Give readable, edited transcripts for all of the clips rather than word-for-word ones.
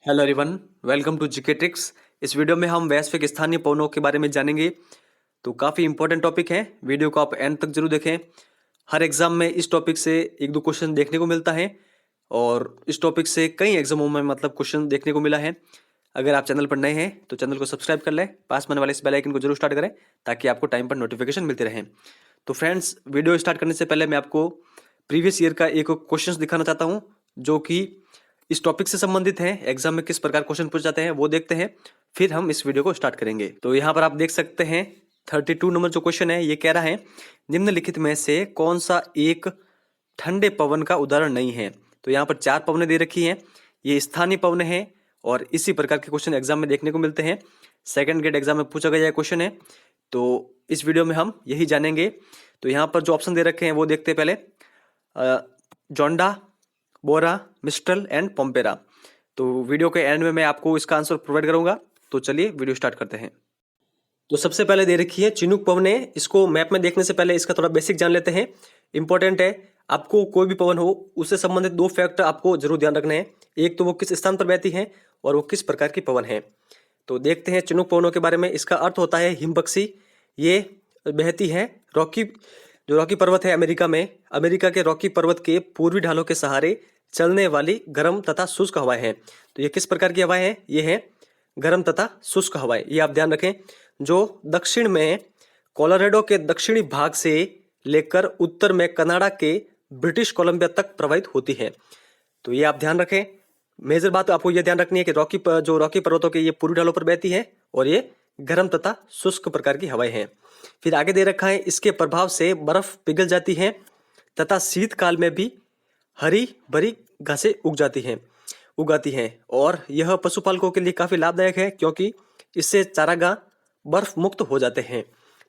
Hello everyone, welcome to GK Tricks. इस video में हम वैश्विक स्थानीय पवनों के बारे में जानेंगे। तो काफ़ी इंपॉर्टेंट टॉपिक है, वीडियो को आप एंड तक जरूर देखें। हर एग्जाम में इस टॉपिक से एक दो क्वेश्चन देखने को मिलता है और इस टॉपिक से कई एग्जामों में क्वेश्चन देखने को मिला है। अगर आप चैनल पर नए हैं तो चैनल को सब्सक्राइब कर लें, पास में आने वाले इस बेल आइकन को जरूर स्टार्ट करें ताकि आपको टाइम पर नोटिफिकेशन मिलते रहें। तो फ्रेंड्स, वीडियो स्टार्ट करने से पहले मैं आपको प्रीवियस ईयर का एक क्वेश्चन दिखाना चाहता हूँ जो कि इस टॉपिक से संबंधित है। एग्जाम में किस प्रकार क्वेश्चन पूछे जाते हैं वो देखते हैं, फिर हम इस वीडियो को स्टार्ट करेंगे। तो यहाँ पर आप देख सकते हैं 32 नंबर जो क्वेश्चन है, ये कह रहा है निम्नलिखित में से कौन सा एक ठंडे पवन का उदाहरण नहीं है। तो यहाँ पर 4 पवनें दे रखी हैं, ये स्थानीय पवन है और इसी प्रकार के क्वेश्चन एग्जाम में देखने को मिलते हैं। सेकंड ग्रेड एग्जाम में पूछा गया क्वेश्चन है, तो इस वीडियो में हम यही जानेंगे। तो यहाँ पर जो ऑप्शन दे रखे हैं वो देखते हैं पहले। जोंडा, बोरा, मिस्ट्रल एंड पोम्पेरा। तो वीडियो के एंड में मैं आपको इसका आंसर प्रोवाइड करूंगा। तो चलिए वीडियो स्टार्ट करते हैं। तो सबसे पहले दे रखी है चिनूक पवने। इसको मैप में देखने से पहले इसका थोड़ा बेसिक जान लेते हैं, इंपॉर्टेंट है। आपको कोई भी पवन हो उससे संबंधित 2 फैक्टर आपको जरूर ध्यान रखने हैं। एक तो वो किस स्थान पर बहती है और वो किस प्रकार की पवन है। तो देखते हैं चिनूक पवनों के बारे में। इसका अर्थ होता है हिमबख्शी। ये बहती है रॉकी पर्वत है अमेरिका में। अमेरिका के रॉकी पर्वत के पूर्वी ढालों के सहारे चलने वाली गर्म तथा शुष्क हवाएं हैं। तो ये किस प्रकार की हवाएं हैं? ये है गर्म तथा शुष्क हवाएं। ये आप ध्यान रखें, जो दक्षिण में कोलोराडो के दक्षिणी भाग से लेकर उत्तर में कनाडा के ब्रिटिश कोलंबिया तक प्रवाहित होती है। तो ये आप ध्यान रखें। मेजर बात आपको ये ध्यान रखनी है कि रॉकी पर्वतों के ये पूर्वी ढालों पर बहती है और ये गर्म तथा शुष्क प्रकार की हवाएं हैं। फिर आगे दे रखा है इसके प्रभाव से बर्फ पिघल जाती है तथा शीतकाल में भी हरी भरी घासें उगाती हैं और यह पशुपालकों के लिए काफी लाभदायक है क्योंकि इससे चारागाह बर्फ मुक्त हो जाते हैं।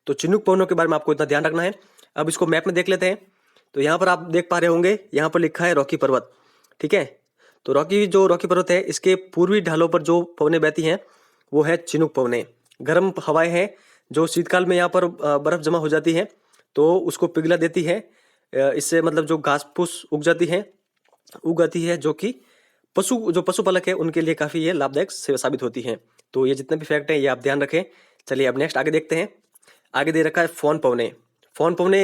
तो चिनूक पवनों के बारे में आपको इतना ध्यान रखना है। अब इसको मैप में देख लेते हैं। तो यहाँ पर आप देख पा रहे होंगे, यहाँ पर लिखा है रॉकी पर्वत, ठीक है। तो रॉकी पर्वत है, इसके पूर्वी ढालों पर जो पवनें बहती हैं वो है चिनूक पवनें। गर्म हवाएं हैं जो शीतकाल में यहाँ पर बर्फ जमा हो जाती है तो उसको पिघला देती है। इससे जो घास फूस उगाती है जो कि पशुपालक है उनके लिए काफी ये लाभदायक साबित होती है। तो ये जितने भी फैक्ट हैं ये आप ध्यान रखें। चलिए अब नेक्स्ट आगे देखते हैं। आगे दे रखा है फोन पवने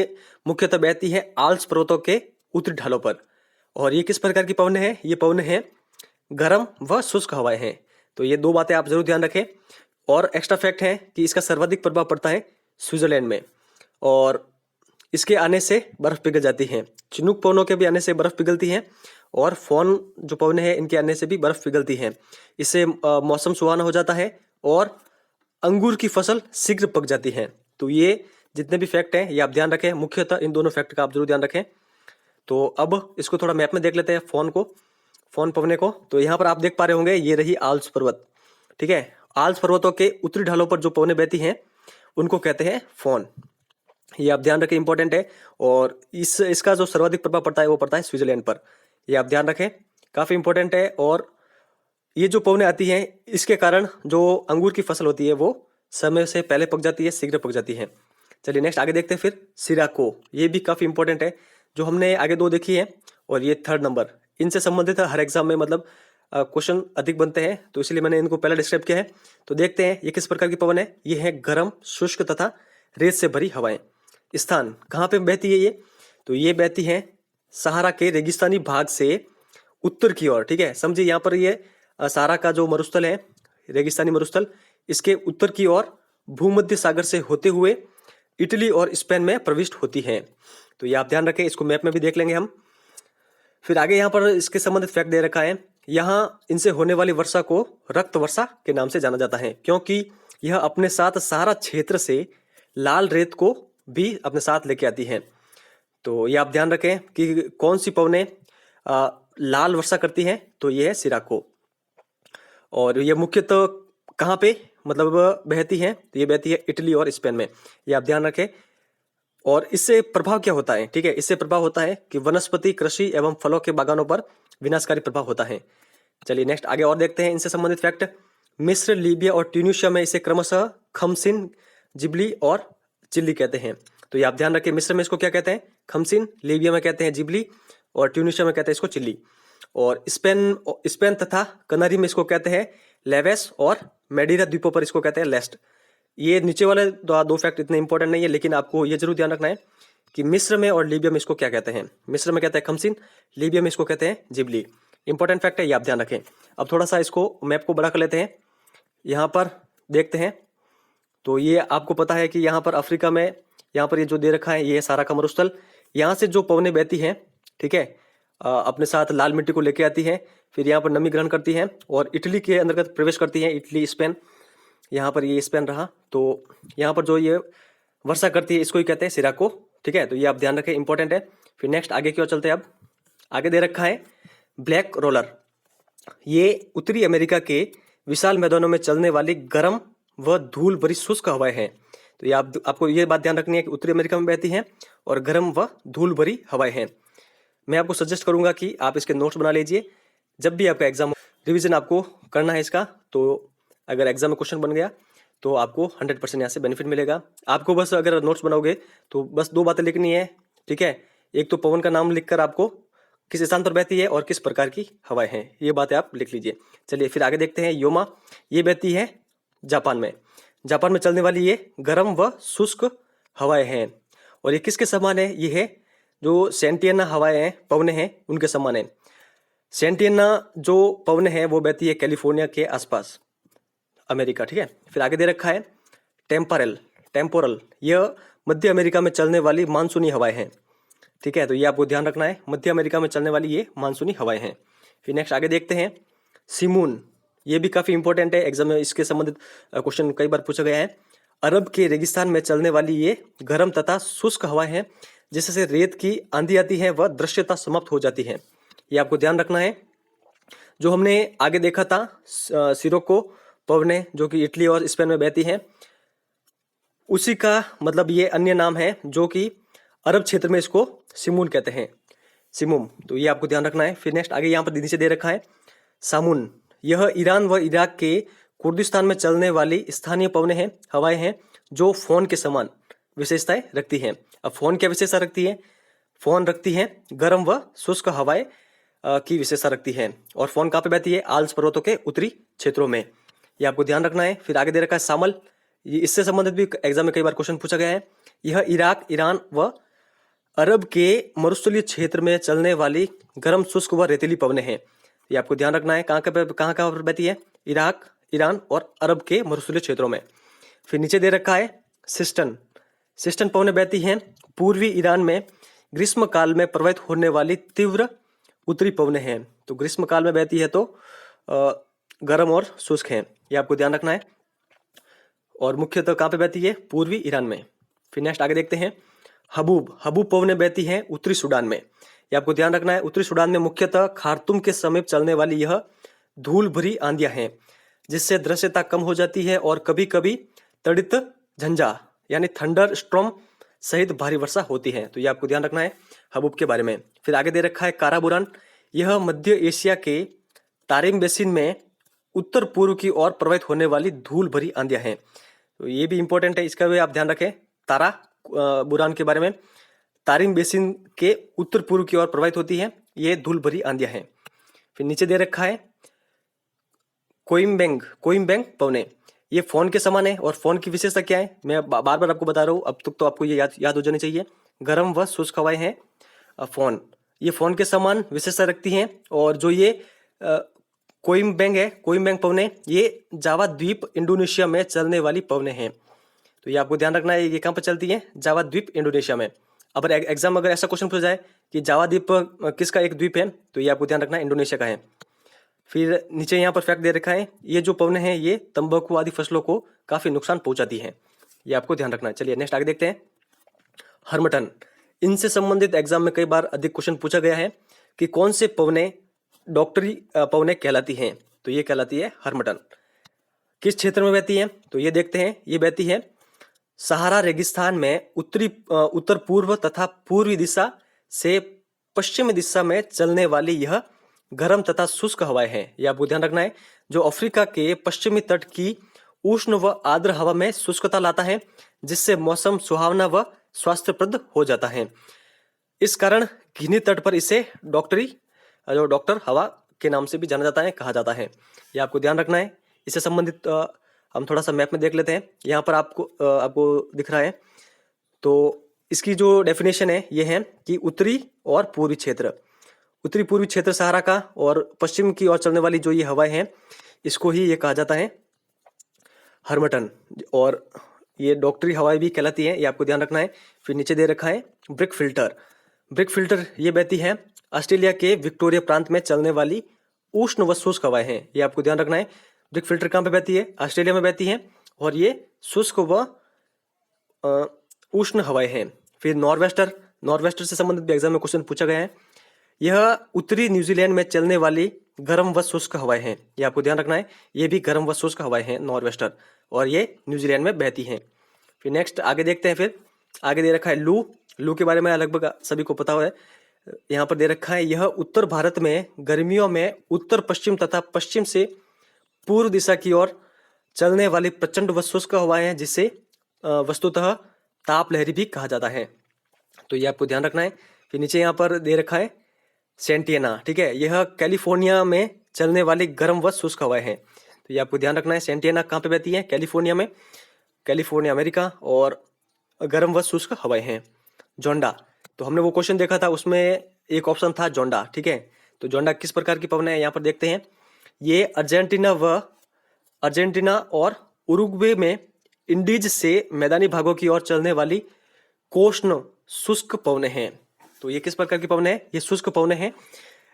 मुख्यतः बहती है आल्प्स पर्वतों के उत्तरी ढालों पर। और ये किस प्रकार की पवने हैं? ये पवने हैं गर्म व शुष्क हवाएं हैं। तो ये 2 बातें आप जरूर ध्यान रखें। और एक्स्ट्रा फैक्ट है कि इसका सर्वाधिक प्रभाव पड़ता है स्विट्जरलैंड में और इसके आने से बर्फ पिघल जाती है। चिनूक पवनों के भी आने से बर्फ पिघलती है और फोन जो पवने हैं इनके आने से भी बर्फ पिघलती है। इससे मौसम सुहाना हो जाता है और अंगूर की फसल शीघ्र पक जाती है। तो ये जितने भी फैक्ट हैं ये आप ध्यान रखें, मुख्यतः इन दोनों फैक्ट का आप जरूर ध्यान रखें। तो अब इसको थोड़ा मैप में देख लेते हैं फोन पवने को। तो यहाँ पर आप देख पा रहे होंगे, ये रही आल्प्स पर्वत, ठीक है। आल्प्स पर्वतों के उत्तरी ढालों पर जो पवनें बहती हैं उनको कहते हैं फोन। ये आप ध्यान रखें, इंपॉर्टेंट है। और इसका जो सर्वाधिक प्रभाव पड़ता है वो पड़ता है स्विट्जरलैंड पर। ये आप ध्यान रखें, काफी इंपॉर्टेंट है। और ये जो पवनें आती हैं इसके कारण जो अंगूर की फसल होती है वो समय से पहले पक जाती है, शीघ्र पक जाती है। चलिए नेक्स्ट आगे देखते हैं। फिर सिराको, ये भी काफी इंपॉर्टेंट है। जो हमने आगे 2 देखी है और ये 3rd नंबर, इनसे संबंधित हर एग्जाम में क्वेश्चन अधिक बनते हैं तो इसलिए मैंने इनको पहले डिस्क्राइब किया है। तो देखते हैं ये किस प्रकार की पवन है। ये है गर्म, शुष्क तथा रेत से भरी हवाएं। स्थान कहाँ पे बहती है ये? तो ये बहती है सहारा के रेगिस्तानी भाग से उत्तर की ओर, ठीक है। समझिए यहाँ पर ये सहारा का जो मरुस्थल है, रेगिस्तानी मरुस्थल, इसके उत्तर की ओर भूमध्य सागर से होते हुए इटली और स्पेन में प्रविष्ट होती है। तो ये आप ध्यान रखें, इसको मैप में भी देख लेंगे हम। फिर आगे यहाँ पर इसके संबंधित फैक्ट दे रखा है। यहाँ इनसे होने वाली वर्षा को रक्त वर्षा के नाम से जाना जाता है क्योंकि यह अपने साथ सहारा क्षेत्र से लाल रेत को भी अपने साथ लेके आती है। तो ये आप ध्यान रखें कि कौन सी पवनें लाल वर्षा करती हैं। तो ये है सिराको। और ये मुख्यतः कहाँ पे बहती है? तो ये बहती है इटली और स्पेन में। ये आप ध्यान रखें। और इससे प्रभाव क्या होता है? ठीक है, इससे प्रभाव होता है कि वनस्पति, कृषि एवं फलों के बागानों पर विनाशकारी प्रभाव होता है। चलिए नेक्स्ट आगे और देखते हैं इनसे संबंधित फैक्ट। मिस्र, लीबिया और ट्यूनिशिया में इसे क्रमशः खमसिन, जिबली और चिल्ली कहते हैं। तो ये आप ध्यान रखें, मिस्र में इसको क्या कहते हैं? खमसिन, लीबिया में कहते हैं जिबली और ट्यूनिशिया में कहते हैं इसको चिल्ली। और स्पेन स्पेन तथा कनारी में इसको कहते हैं लेवेस, और मेडीरा द्वीपों पर इसको कहते हैं लेस्ट। ये नीचे वाले दो फैक्ट इतने इंपॉर्टेंट नहीं है, लेकिन आपको ये जरूर ध्यान रखना है कि मिस्र में और लीबिया में इसको क्या कहते हैं। मिस्र में कहते हैं खमसिन, लीबिया में इसको कहते हैं जिबली। इंपॉर्टेंट फैक्ट है, ये आप ध्यान रखें। अब थोड़ा सा इसको मैप को बड़ा कर लेते हैं, यहाँ पर देखते हैं। तो ये आपको पता है कि यहाँ पर अफ्रीका में, यहाँ पर ये जो दे रखा है ये सारा का मरुस्थल, यहाँ से जो पवनें बहती हैं, ठीक है, अपने साथ लाल मिट्टी को लेके आती हैं, फिर यहाँ पर नमी ग्रहण करती हैं और इटली के अंतर्गत प्रवेश करती हैं। इटली, स्पेन, यहाँ पर ये स्पेन रहा, तो यहाँ पर जो ये वर्षा करती है इसको ही कहते हैं सिराको, ठीक है। तो ये आप ध्यान रखें, इंपॉर्टेंट है। फिर नेक्स्ट आगे क्यों चलते हैं। अब आगे दे रखा है ब्लैक रोलर। ये उत्तरी अमेरिका के विशाल मैदानों में चलने वाली गर्म व धूल भरी शुष्क हवाएं हैं। तो ये आपको ये बात ध्यान रखनी है कि उत्तरी अमेरिका में बहती हैं और गर्म व धूल भरी हवाएं हैं। मैं आपको सजेस्ट करूंगा कि आप इसके नोट्स बना लीजिए, जब भी आपका एग्जाम रिवीजन आपको करना है इसका। तो अगर एग्जाम में क्वेश्चन बन गया तो आपको 100% यहाँ से बेनिफिट मिलेगा। आपको बस अगर नोट्स बनाओगे तो बस 2 बातें लिखनी है, ठीक है। एक तो पवन का नाम लिखकर आपको किस स्थान पर बहती है और किस प्रकार की हवाएं हैं, ये बातें आप लिख लीजिए। चलिए फिर आगे देखते हैं। योमा, ये बहती है जापान में। जापान में चलने वाली ये गर्म व शुष्क हवाएं हैं। और ये किसके समान है, ये है जो सेंटियना हवाएं हैं, पवने हैं, उनके समान है। सेंटियना जो पवने हैं वो बहती है कैलिफोर्निया के आसपास, अमेरिका, ठीक है। फिर आगे दे रखा है टेम्पोरल, यह मध्य अमेरिका में चलने वाली मानसूनी हवाएं हैं, ठीक है। तो ये आपको ध्यान रखना है, मध्य अमेरिका में चलने वाली ये मानसूनी हवाएं हैं। फिर नेक्स्ट आगे देखते हैं सिमून, ये भी काफी इंपॉर्टेंट है, एग्जाम में इसके संबंधित क्वेश्चन कई बार पूछा गया है। अरब के रेगिस्तान में चलने वाली ये गर्म तथा शुष्क हवाएं हैं, जिससे रेत की आंधी आती है व दृश्यता समाप्त हो जाती है। ये आपको ध्यान रखना है। जो हमने आगे देखा था सिरोको पवने, जो कि इटली और स्पेन में बहती हैं, उसी का मतलब ये अन्य नाम है, जो कि अरब क्षेत्र में इसको सिमून कहते हैं, सिमुम। तो ये आपको ध्यान रखना है। फिर नेक्स्ट आगे यहाँ पर नीचे दे रखा है सामुन, यह ईरान व इराक के कुर्दिस्तान में चलने वाली स्थानीय पवने हैं, हवाएं हैं, जो फोन के समान विशेषताएं रखती हैं। अब फोन क्या विशेषता रखती है, फोन रखती है गर्म व शुष्क हवाएं की विशेषता रखती है। और फोन कहाँ पे बहती है, आल्प्स पर्वतों के उत्तरी क्षेत्रों में, ये आपको ध्यान रखना है। फिर आगे दे रखा है सामल, ये इससे संबंधित भी एग्जाम में कई बार क्वेश्चन पूछा गया है। यह इराक, ईरान व अरब के मरुस्थलीय क्षेत्र में चलने वाली गर्म, शुष्क व रेतीली पवने हैं। ये आपको ध्यान रखना है, कहाँ पर बहती है, इराक, ईरान और अरब के मरुस्थलीय क्षेत्रों में। फिर नीचे दे रखा है सिस्टन पवने बहती हैं पूर्वी ईरान में, ग्रीष्म काल में प्रवाहित होने वाली तीव्र उत्तरी पवने हैं। तो ग्रीष्म काल में बहती है तो गर्म और शुष्क हैं, ये आपको ध्यान रखना है। और मुख्यतः कहाँ पे बहती है, पूर्वी ईरान में। फिर नेक्स्ट आगे देखते हैं हबूब पवने बहती हैं उत्तरी सूडान में, ये आपको ध्यान रखना है। उत्तरी सूडान में मुख्यतः खार्तूम के समीप चलने वाली यह धूल भरी आंधियां हैं, जिससे दृश्यता कम हो जाती है और कभी कभी तड़ित झंझा यानी थंडर स्ट्रॉम सहित भारी वर्षा होती है। तो ये आपको ध्यान रखना है हबूब के बारे में। फिर आगे दे रखा है काराबुरान, यह मध्य एशिया के तारिम बेसिन में उत्तर पूर्व की ओर प्रवाहित होने वाली धूल भरी आंधियां हैं। तो ये भी इंपॉर्टेंट है, इसका भी आप ध्यान रखें। बुरान के बारे में, तारिम बेसिन के उत्तर पूर्व की ओर प्रवाहित होती है ये धूल भरी आंधियां हैं। फिर नीचे दे रखा है कोइम्बेंग पवने, ये फोन के समान है। और फोन की विशेषता क्या है, मैं बार बार आपको बता रहा हूँ, अब तक तो आपको ये याद हो जानी चाहिए। गर्म व शुष्क हवाएं हैं फोन, ये फोन के समान विशेषता रखती हैं। और जो ये कोइम्बेंग पवने, ये जावा द्वीप इंडोनेशिया में चलने वाली पवने हैं। तो ये आपको ध्यान रखना है, ये कहाँ पर चलती है, जावा द्वीप इंडोनेशिया में। अब एग्जाम अगर ऐसा क्वेश्चन पूछा जाए कि जावा द्वीप किसका एक द्वीप है, तो ये आपको ध्यान रखना है इंडोनेशिया का है। फिर नीचे यहाँ पर फैक्ट दे रखा है, ये जो पवने हैं ये तंबाकू आदि फसलों को काफी नुकसान पहुंचाती हैं, ये आपको ध्यान रखना है। चलिए नेक्स्ट आगे देखते हैं हर्मटन, इनसे संबंधित एग्जाम में कई बार अधिक क्वेश्चन पूछा गया है कि कौन से पवने डॉक्टरी पवने कहलाती हैं। तो ये कहलाती है हर्मटन। किस क्षेत्र में बहती है, तो ये देखते हैं, ये बहती है सहारा रेगिस्तान में उत्तर पूर्व तथा पूर्वी दिशा से पश्चिमी दिशा में चलने वाली यह गर्म तथा शुष्क हवाएं हैं। यह आपको ध्यान रखना है, जो अफ्रीका के पश्चिमी तट की उष्ण व आर्द्र हवा में शुष्कता लाता है, जिससे मौसम सुहावना व स्वास्थ्यप्रद हो जाता है। इस कारण घिनी तट पर इसे डॉक्टरी जो डॉक्टर हवा के नाम से भी जाना जाता है, कहा जाता है। ये आपको ध्यान रखना है। इससे संबंधित हम थोड़ा सा मैप में देख लेते हैं। यहाँ पर आपको दिख रहा है। तो इसकी जो डेफिनेशन है ये है कि उत्तरी और पूर्वी क्षेत्र, उत्तरी पूर्वी क्षेत्र सहारा का और पश्चिम की ओर चलने वाली जो ये हवाएं हैं, इसको ही ये कहा जाता है हर्मटन। और ये डॉक्टरी हवाएं भी कहलाती हैं, ये आपको ध्यान रखना है। फिर नीचे दे रखा है ब्रिक फिल्टर। ब्रिक फिल्टर ये बहती है ऑस्ट्रेलिया के विक्टोरिया प्रांत में चलने वाली उष्ण व शुष्क हवाएं हैं, ये आपको ध्यान रखना है। ब्रिक फिल्टर कहाँ पे बहती है? ऑस्ट्रेलिया में बहती है, और ये शुष्क व उष्ण हवाएं हैं। फिर नॉर्वेस्टर, नॉर्वेस्टर से संबंधित भी एग्जाम में क्वेश्चन पूछा गया है। यह उत्तरी न्यूजीलैंड में चलने वाली गर्म व शुष्क हवाएं हैं, ये आपको ध्यान रखना है। ये भी गर्म व शुष्क हवाएं हैं नॉर्वेस्टर, और ये न्यूजीलैंड में बहती हैं। फिर नेक्स्ट आगे देखते हैं। फिर आगे दे रखा है लू। लू के बारे में लगभग सभी को पता है। यहाँ पर दे रखा है यह उत्तर भारत में गर्मियों में उत्तर पश्चिम तथा पश्चिम से पूर्व दिशा की ओर चलने वाली प्रचंड व शुष्क हवाएं हैं, जिसे वस्तुतः ताप लहरी भी कहा जाता है। तो ये आपको ध्यान रखना है। फिर नीचे यहाँ पर दे रखा है सेंटियाना, ठीक है। यह कैलिफोर्निया में चलने वाली गर्म व शुष्क हवाएं हैं, तो ये आपको ध्यान रखना है। सेंटियाना कहाँ पे बहती है? कैलिफोर्निया में, कैलिफोर्निया अमेरिका, और गर्म व शुष्क हवाएं हैं। जोंडा, तो हमने वो क्वेश्चन देखा था, उसमें एक ऑप्शन था जोंडा, ठीक है। तो जोंडा किस प्रकार की पवन है यहाँ पर देखते हैं। ये अर्जेंटीना और उरुग्वे में इंडीज से मैदानी भागों की ओर चलने वाली कोष्ण शुष्क पवनें हैं। तो ये किस प्रकार की पवनें हैं? ये शुष्क पवनें हैं।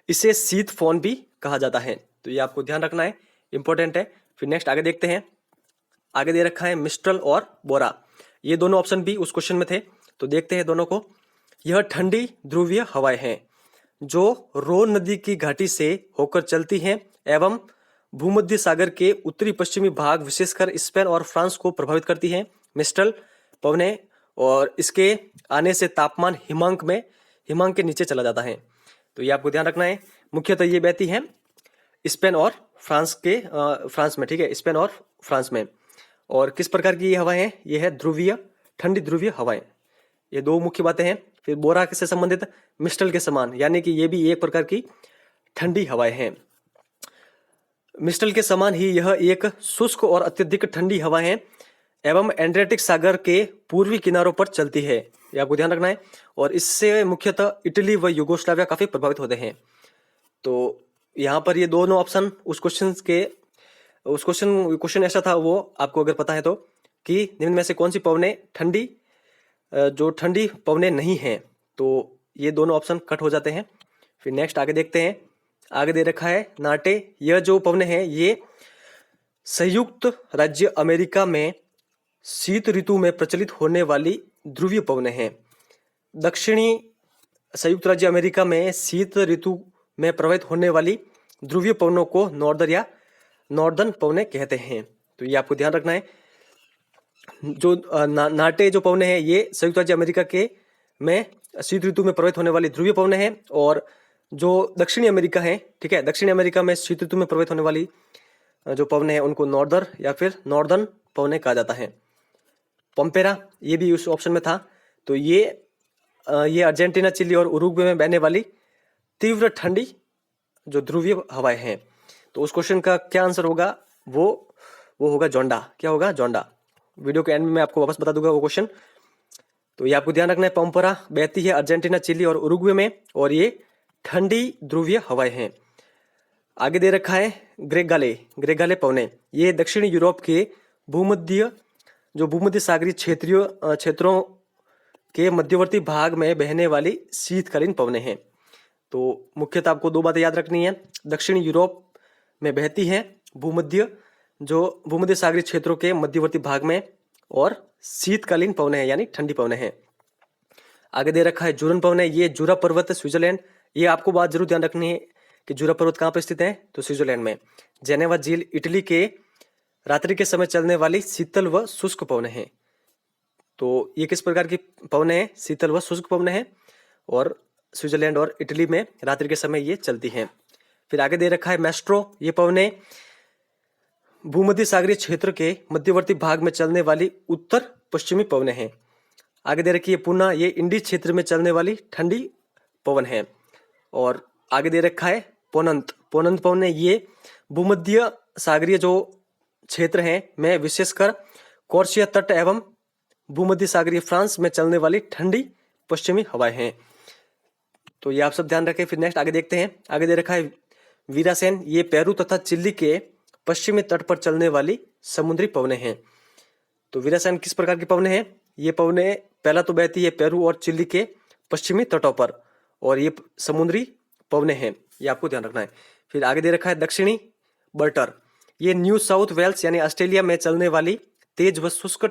इसे शीत फोन भी कहा जाता है, तो ये आपको ध्यान रखना है, इंपॉर्टेंट है। फिर नेक्स्ट आगे देखते हैं। आगे दे रखा है मिस्ट्रल और बोरा। ये दोनों ऑप्शन भी उस क्वेश्चन में थे, तो देखते हैं दोनों को। यह ठंडी ध्रुवीय हवाएं हैं जो रोन नदी की घाटी से होकर चलती हैं एवं भूमध्य सागर के उत्तरी पश्चिमी भाग विशेषकर स्पेन और फ्रांस को प्रभावित करती हैं। मिस्ट्रल पवनें, और इसके आने से तापमान हिमांक के नीचे चला जाता है, तो ये आपको ध्यान रखना है। मुख्यतः ये बहती हैं स्पेन और फ्रांस में, ठीक है, स्पेन और फ्रांस में। और किस प्रकार की ये हवाएं हैं? ये है ध्रुवीय, ठंडी ध्रुवीय हवाएं। ये दो मुख्य बातें हैं। फिर बोरा से संबंधित मिस्ट्रल के समान, यानी कि ये भी एक प्रकार की ठंडी हवाएं हैं। मिस्ट्रल के समान ही यह एक शुष्क और अत्यधिक ठंडी हवा है एवं एड्रियाटिक सागर के पूर्वी किनारों पर चलती है, ये आपको ध्यान रखना है। और इससे मुख्यतः इटली व यूगोस्लाविया काफी प्रभावित होते हैं। तो यहाँ पर ये दोनों ऑप्शन उस क्वेश्चन ऐसा था, वो आपको अगर पता है तो, कि निम्न में से कौन सी पवनें ठंडी पवनें नहीं हैं, तो ये दोनों ऑप्शन कट हो जाते हैं। फिर नेक्स्ट आगे देखते हैं। आगे दे रखा है नाटे। यह जो पवनें हैं ये संयुक्त राज्य अमेरिका में शीत ऋतु में प्रचलित होने वाली ध्रुवीय पवनें हैं। दक्षिणी संयुक्त राज्य अमेरिका में शीत ऋतु में प्रभावित होने वाली ध्रुवीय पवनों को नॉर्दर्न पवनें कहते हैं, तो ये आपको ध्यान रखना है। जो नाटे जो पवनें हैं ये संयुक्त राज्य अमेरिका के में शीत ऋतु में प्रभावित होने वाली ध्रुवीय पवनें हैं, और जो दक्षिणी अमेरिका है, ठीक है, दक्षिणी अमेरिका में शीत ऋतु में प्रभावित होने वाली जो पवनें हैं उनको नॉर्दर या फिर नॉर्दर्न पवनें कहा जाता है। पंपेरा ये भी उस ऑप्शन में था, तो ये अर्जेंटीना, चिली और उरुग्वे में बहने वाली तीव्र ठंडी जो ध्रुवीय हवाएं हैं। तो उस क्वेश्चन का क्या आंसर होगा? वो होगा जोंडा। क्या होगा? जोंडा। वीडियो के एंड में मैं आपको वापस बता दूंगा वो क्वेश्चन। तो ये आपको ध्यान रखना है। पंपेरा बहती है अर्जेंटीना, चिली और उरुग्वे में, और ये ठंडी ध्रुवीय हवाएं हैं। आगे दे रखा है ग्रेगाले पवनें। ये दक्षिणी यूरोप के भूमध्य सागरीय क्षेत्रों के मध्यवर्ती भाग में बहने वाली शीतकालीन पवनें हैं। तो मुख्यतः आपको दो बातें याद रखनी है। दक्षिणी यूरोप में बहती हैं भूमध्य सागरीय क्षेत्रों के मध्यवर्ती भाग में, और शीतकालीन पवनें हैं यानी ठंडी पवनें हैं। आगे दे रखा है जूरन पवनें। ये जूरा पर्वत स्विट्जरलैंड, ये आपको बात जरूर ध्यान रखनी है कि जूरा पर्वत कहाँ पर स्थित है, तो स्विट्जरलैंड में। जेनेवा झील इटली के रात्रि के समय चलने वाली शीतल व शुष्क पवनें हैं। तो ये किस प्रकार की पवनें हैं? शीतल व शुष्क पवनें हैं, और स्विट्जरलैंड और इटली में रात्रि के समय ये चलती हैं। फिर आगे दे रखा है मैस्ट्रो। ये पवनें भूमध्य सागरीय क्षेत्र के मध्यवर्ती भाग में चलने वाली उत्तर पश्चिमी पवनें हैं। आगे दे रखी है पुनः, ये इंडीज क्षेत्र में चलने वाली ठंडी पवन है। और आगे दे रखा है पोनंत। पोनंत पवन है ये भूमध्य सागरीय जो क्षेत्र है में विशेषकर कॉर्सिया तट एवं भूमध्य सागरीय फ्रांस में चलने वाली ठंडी पश्चिमी हवाएं हैं। तो ये आप सब ध्यान रखें। फिर नेक्स्ट आगे देखते हैं। आगे दे रखा है वीरासेन, ये पेरू तथा चिली के पश्चिमी तट पर चलने वाली समुद्री पवनें हैं। तो वीरासेन किस प्रकार की पवनें हैं? ये पवनें पहला तो बहती है पेरू और चिली के पश्चिमी तटों पर, और ये समुद्री पवनें हैं, ये आपको ध्यान रखना है। फिर आगे दे रखा है दक्षिणी बर्टर, ये न्यू साउथ वेल्स यानी ऑस्ट्रेलिया में चलने वाली तेज व शुष्क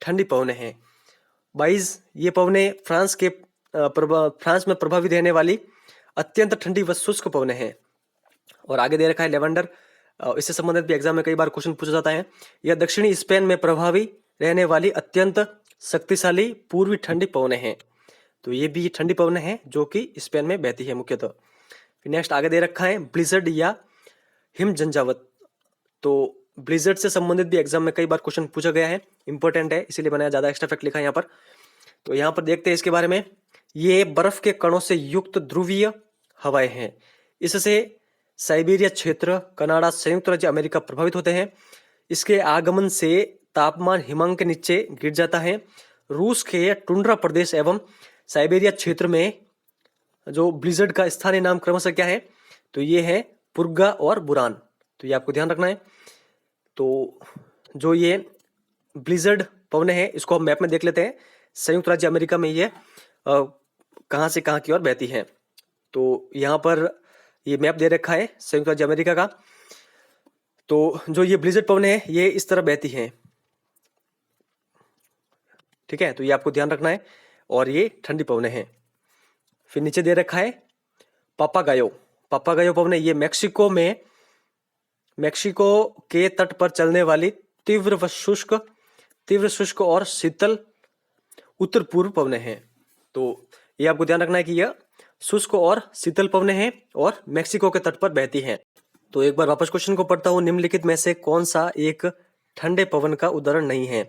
ठंडी पवनें हैं। 22 ये पवनें फ्रांस में प्रभावी रहने वाली अत्यंत ठंडी व शुष्क पवनें हैं। और आगे दे रखा है लेवेंडर, इससे संबंधित भी एग्जाम में कई बार क्वेश्चन पूछा जाता है। यह दक्षिणी स्पेन में प्रभावी रहने वाली अत्यंत शक्तिशाली पूर्वी ठंडी पवनें हैं। तो ये भी ठंडी पवनें हैं जो कि स्पेन में बहती है मुख्यतः। फिर नेक्स्ट आगे दे रखा है ब्लिजर्ड या हिम झंझावत। तो ब्लिजर्ड से संबंधित भी एग्जाम में कई बार क्वेश्चन पूछा गया है, इंपॉर्टेंट है, इसीलिए मैंने ज्यादा एक्स्ट्रा फैक्ट लिखा है यहाँ पर। तो यहाँ पर देखते हैं इसके बारे में। ये बर्फ के कणों से युक्त ध्रुवीय हवाएं हैं। इससे साइबेरिया क्षेत्र, कनाडा, संयुक्त राज्य अमेरिका प्रभावित होते हैं। इसके आगमन से तापमान हिमांक के नीचे गिर जाता है। रूस के टुंड्रा प्रदेश एवं साइबेरिया क्षेत्र में जो ब्लिजर्ड का स्थानीय नाम क्रमशः क्या है? तो ये है पुर्गा और बुरान। तो ये आपको ध्यान रखना है। तो जो ये ब्लिजर्ड पवनें हैं इसको हम मैप में देख लेते हैं। संयुक्त राज्य अमेरिका में ये कहाँ से कहाँ की ओर बहती है। तो यहाँ पर ये मैप दे रखा है संयुक्त राज्य अमेरिका का। तो जो ये ब्लिजर्ड पवनें हैं ये इस तरह बहती हैं, ठीक है। तो ये आपको ध्यान रखना है, और ये ठंडी पवनें हैं। फिर नीचे दे रखा है पापागायो। पापागायो पवनें ये मेक्सिको के तट पर चलने वाली तीव्र शुष्क और शीतल उत्तर पूर्व पवनें हैं। तो ये आपको ध्यान रखना है कि यह शुष्क और शीतल पवनें हैं और मेक्सिको के तट पर बहती हैं। तो एक बार वापस क्वेश्चन को पढ़ता हूँ। निम्नलिखित में से कौन सा एक ठंडे पवन का उदाहरण नहीं है?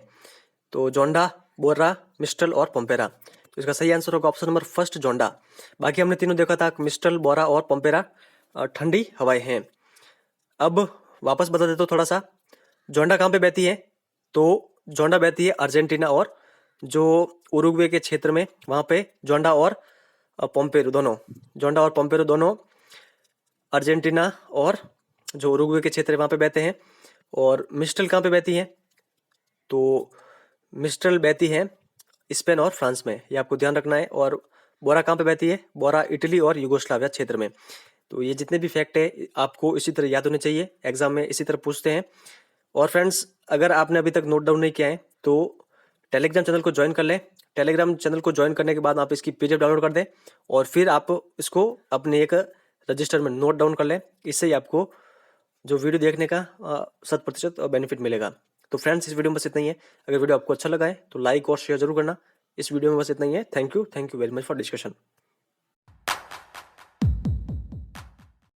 तो जोंडा, बोर्रा, मिस्टल और पंपेरा। तो इसका सही आंसर होगा ऑप्शन नंबर फर्स्ट, जोंडा। बाकी हमने तीनों देखा था, मिस्टल, बोरा और पंपेरा ठंडी हवाएं हैं। अब वापस बता देता हूँ थोड़ा सा। जोंडा कहाँ पे बहती है? तो जोंडा बहती है अर्जेंटीना और जो उरुग्वे के क्षेत्र में, वहाँ पे जोंडा और पोम्पेरो दोनों अर्जेंटीना और जो उरुग्वे के क्षेत्र है वहाँ पे बहते हैं। और मिस्टल कहाँ पे बहती है? तो मिस्टल बहती है स्पेन और फ्रांस में, ये आपको ध्यान रखना है। और बोरा कहाँ पे बहती है? बोरा इटली और युगोस्लाविया क्षेत्र में। तो ये जितने भी फैक्ट है आपको इसी तरह याद होने चाहिए, एग्जाम में इसी तरह पूछते हैं। और फ्रेंड्स, अगर आपने अभी तक नोट डाउन नहीं किया है तो टेलीग्राम चैनल को ज्वाइन कर लें। टेलीग्राम चैनल को ज्वाइन करने के बाद आप इसकी पीडीएफ डाउनलोड कर दें और फिर आप इसको अपने एक रजिस्टर में नोट डाउन कर लें। इससे ही आपको जो वीडियो देखने का 100% बेनिफिट मिलेगा। तो फ्रेंड्स, इस वीडियो में बस इतना ही है। अगर वीडियो आपको अच्छा लगा है तो लाइक और शेयर जरूर करना। इस वीडियो में बस इतना ही है। Thank you very much for discussion.